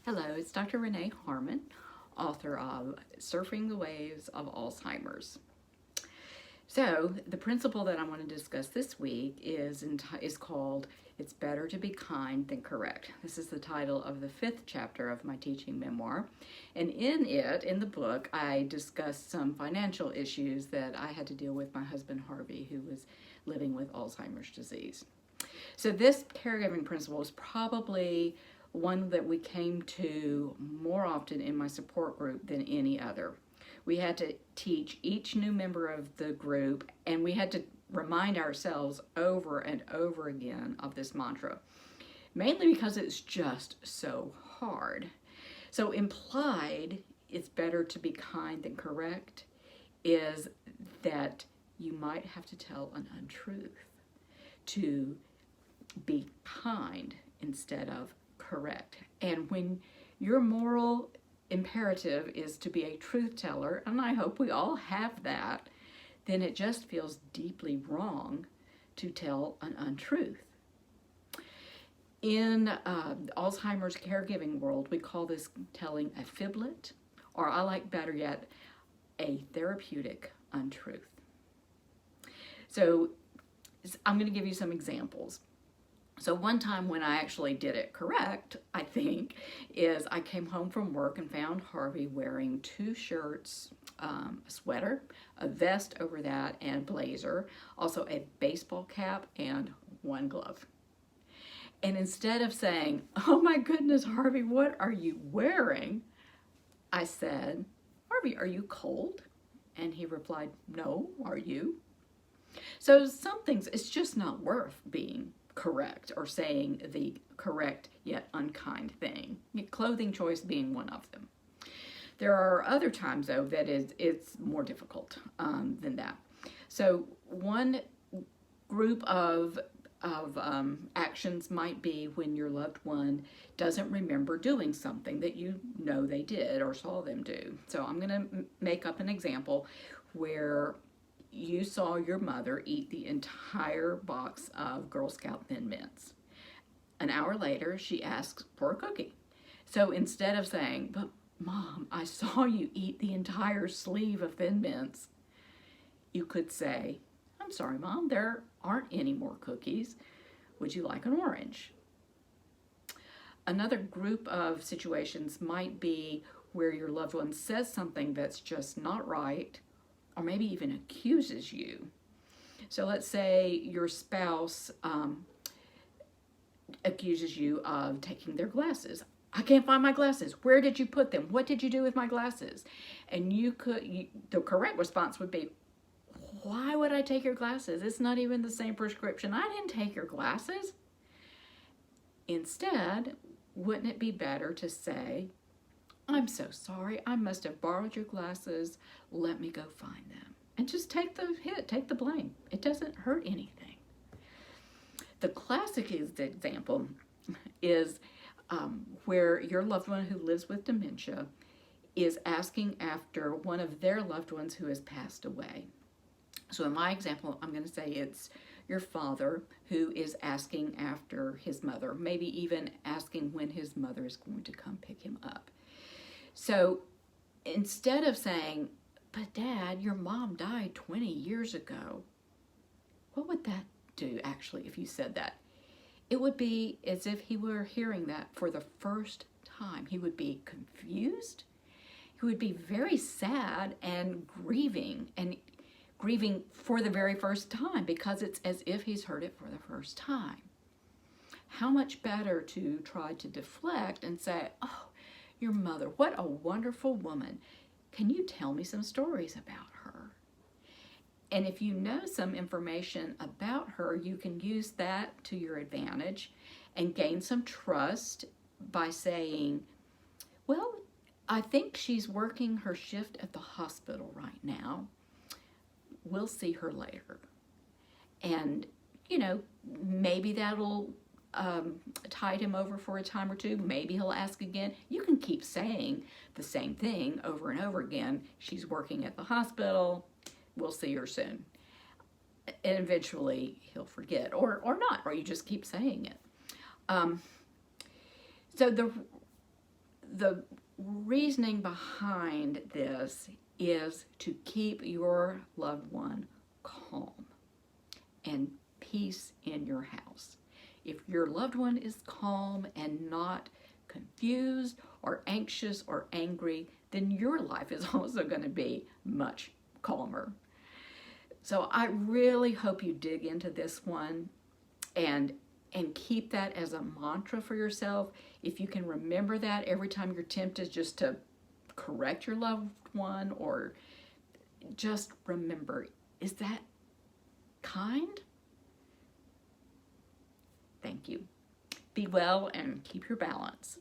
Hello, it's Dr. Renee Harmon, author of Surfing the Waves of Alzheimer's. So, the principle that I want to discuss this week is called It's Better to Be Kind Than Correct. This is the title of the 5th chapter of my teaching memoir. And in the book, I discuss some financial issues that I had to deal with my husband Harvey, who was living with Alzheimer's disease. So this caregiving principle is probably one that we came to more often in my support group than any other. We had to teach each new member of the group, and we had to remind ourselves over and over again of this mantra, mainly because it's just so hard. So implied, it's better to be kind than correct, is that you might have to tell an untruth to be kind instead of correct. And when your moral imperative is to be a truth teller, and I hope we all have that, then it just feels deeply wrong to tell an untruth. In Alzheimer's caregiving world, we call this telling a fiblet, or I like better yet, a therapeutic untruth. So I'm going to give you some examples. So one time when I actually did it correct, I think, is I came home from work and found Harvey wearing 2 shirts, a sweater, a vest over that, and a blazer, also a baseball cap and 1 glove. And instead of saying, "Oh my goodness, Harvey, what are you wearing?" I said, "Harvey, are you cold?" And he replied, "No, are you?" So some things, it's just not worth being correct or saying the correct yet unkind thing. Clothing choice being one of them. There are other times though that it's more difficult than that. So one group of actions might be when your loved one doesn't remember doing something that you know they did or saw them do. So I'm going to make up an example where you saw your mother eat the entire box of Girl Scout Thin Mints. An hour later, she asks for a cookie. So instead of saying, "But Mom, I saw you eat the entire sleeve of Thin Mints," you could say, "I'm sorry, Mom, there aren't any more cookies. Would you like an orange?" Another group of situations might be where your loved one says something that's just not right, or maybe even accuses you. So let's say your spouse accuses you of taking their glasses. "I can't find my glasses. Where did you put them? What did you do with my glasses?" And the correct response would be, "Why would I take your glasses? It's not even the same prescription. I didn't take your glasses." Instead, wouldn't it be better to say, "I'm so sorry, I must have borrowed your glasses. Let me go find them." And just take the hit, take the blame. It doesn't hurt anything. The classic example is where your loved one who lives with dementia is asking after one of their loved ones who has passed away. So in my example, I'm going to say it's your father who is asking after his mother, maybe even asking when his mother is going to come pick him up. So instead of saying, "But Dad, your mom died 20 years ago," what would that do actually if you said that? It would be as if he were hearing that for the first time. He would be confused. He would be very sad and grieving for the very first time, because it's as if he's heard it for the first time. How much better to try to deflect and say, "Oh, your mother, what a wonderful woman. Can you tell me some stories about her?" And if you know some information about her, you can use that to your advantage and gain some trust by saying, "Well, I think she's working her shift at the hospital right now. We'll see her later." And, maybe that'll tide him over for a time or two. Maybe he'll ask again. You can keep saying the same thing over and over again. "She's working at the hospital. We'll see her soon." And eventually he'll forget, or not, or you just keep saying it. So the reasoning behind this is to keep your loved one calm and peace in your house. If your loved one is calm and not confused or anxious or angry, then your life is also going to be much calmer. So I really hope you dig into this one and keep that as a mantra for yourself. If you can remember that every time you're tempted just to correct your loved one, or just remember, is that kind? Thank you. Be well and keep your balance.